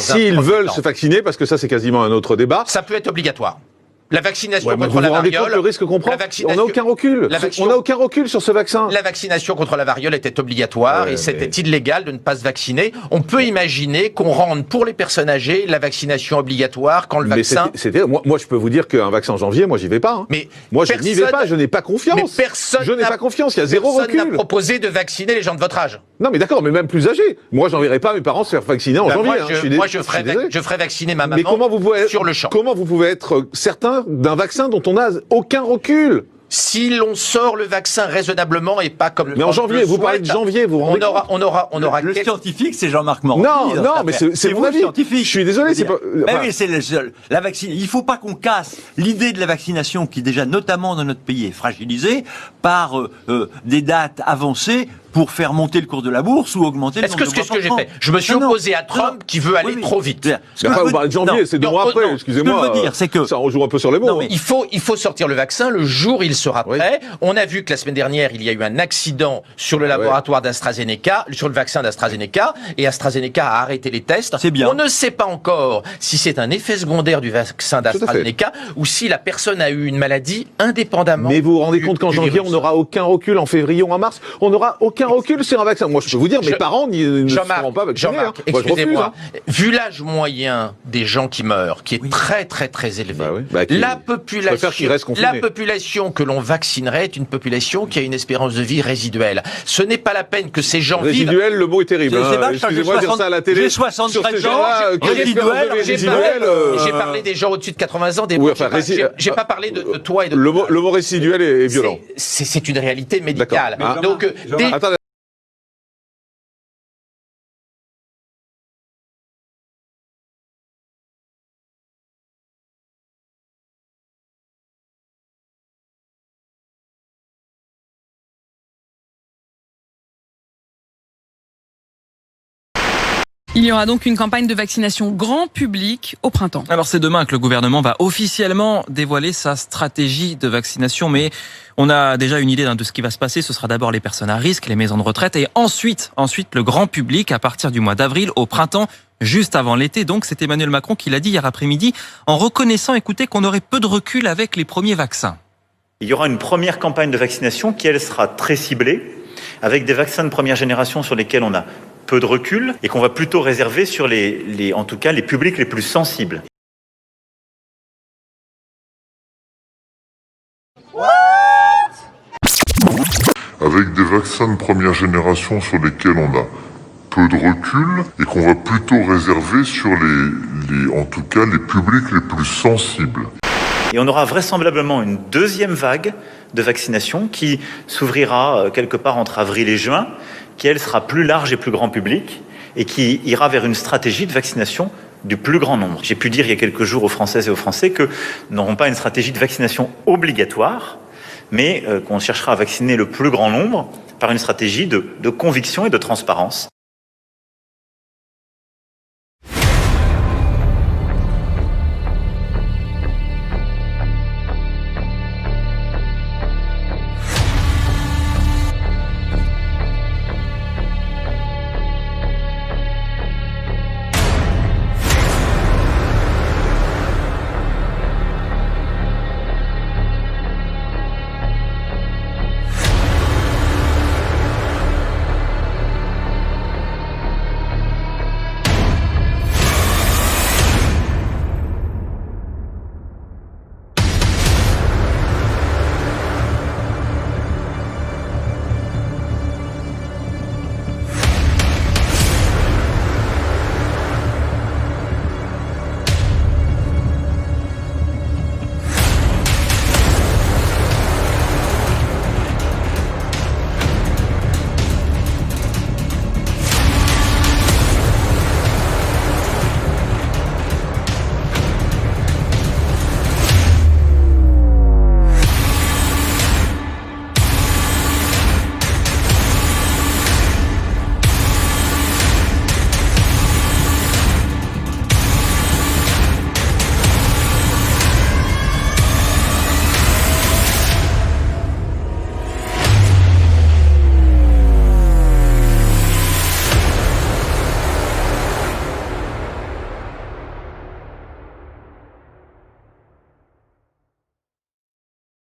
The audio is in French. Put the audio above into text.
S'ils veulent se vacciner, parce que ça c'est quasiment un autre débat. Ça peut être obligatoire. La vaccination contre la variole. Vous vous rendez compte le risque qu'on prend ? On n'a aucun recul. On n'a aucun recul sur ce vaccin. La vaccination contre la variole était obligatoire et c'était illégal de ne pas se vacciner. On peut imaginer qu'on rende pour les personnes âgées la vaccination obligatoire quand le vaccin... Moi, je peux vous dire qu'un vaccin en janvier, moi, j'y vais pas. Hein. Mais moi, je n'y vais pas, je n'ai pas confiance. Mais personne je n'ai pas confiance, il y a zéro recul. Personne n'a proposé de vacciner les gens de votre âge. Non, mais d'accord, mais même plus âgés. Moi, j'enverrai pas mes parents se faire vacciner en janvier. Je ferai vacciner ma maman sur le champ. Comment vous pouvez être certain d'un vaccin dont on n'a aucun recul ? Si l'on sort le vaccin raisonnablement et pas comme le... Mais en janvier, vous parlez de janvier, vous vous rendez compte ? On aura le scientifique, c'est Jean-Marc Morand. Non, mais c'est mon avis. Scientifique. Je suis désolé, c'est pas... oui, c'est la vaccine. Il faut pas qu'on casse l'idée de la vaccination qui déjà, notamment dans notre pays, est fragilisée par des dates avancées pour faire monter le cours de la bourse ou augmenter le nombre de Qu'est-ce que j'ai fait ? Je me suis opposé à Trump qui veut aller trop vite. Vous parlez de janvier, c'est 2 mois après, excusez-moi. Ce que je veux dire, c'est que... Ça, on joue un peu sur les mots. Il faut sortir le vaccin le jour où il sera prêt. On a vu que la semaine dernière, il y a eu un accident sur le laboratoire d'AstraZeneca, sur le vaccin d'AstraZeneca, et AstraZeneca a arrêté les tests. C'est bien. On ne sait pas encore si c'est un effet secondaire du vaccin d'AstraZeneca ou si la personne a eu une maladie indépendamment. Mais vous vous rendez compte qu'en janvier, on n'aura aucun recul, en février ou en mars, on n'aura aucun recul sur un vaccin. Moi, je peux vous dire, mes parents ne seront pas vaccinés. Jean-Marc, excusez-moi. Vu l'âge moyen des gens qui meurent, qui est très très très élevé, la population que l'on vaccinerait est une population qui a une espérance de vie résiduelle. Ce n'est pas la peine que ces gens vivent... Résiduel, le mot est terrible. Excusez-moi de dire ça à la télé. J'ai 73 ans, j'ai parlé des gens au-dessus de 80 ans, j'ai pas parlé de toi et de... Le mot résiduel est violent. C'est une réalité médicale. Donc, attendez. Il y aura donc une campagne de vaccination grand public au printemps. Alors c'est demain que le gouvernement va officiellement dévoiler sa stratégie de vaccination, mais on a déjà une idée de ce qui va se passer. Ce sera d'abord les personnes à risque, les maisons de retraite, et ensuite le grand public à partir du mois d'avril au printemps, juste avant l'été. Donc c'est Emmanuel Macron qui l'a dit hier après-midi, en reconnaissant, écoutez, qu'on aurait peu de recul avec les premiers vaccins. Il y aura une première campagne de vaccination qui, elle, sera très ciblée, avec des vaccins de première génération sur lesquels on a peu de recul et qu'on va plutôt réserver sur en tout cas les publics les plus sensibles. Avec des vaccins de première génération sur lesquels on a peu de recul et qu'on va plutôt réserver sur en tout cas les publics les plus sensibles. Et on aura vraisemblablement une deuxième vague de vaccination qui s'ouvrira quelque part entre avril et juin, qui elle sera plus large et plus grand public et qui ira vers une stratégie de vaccination du plus grand nombre. J'ai pu dire il y a quelques jours aux Françaises et aux Français que nous n'aurons pas une stratégie de vaccination obligatoire, mais qu'on cherchera à vacciner le plus grand nombre par une stratégie de conviction et de transparence.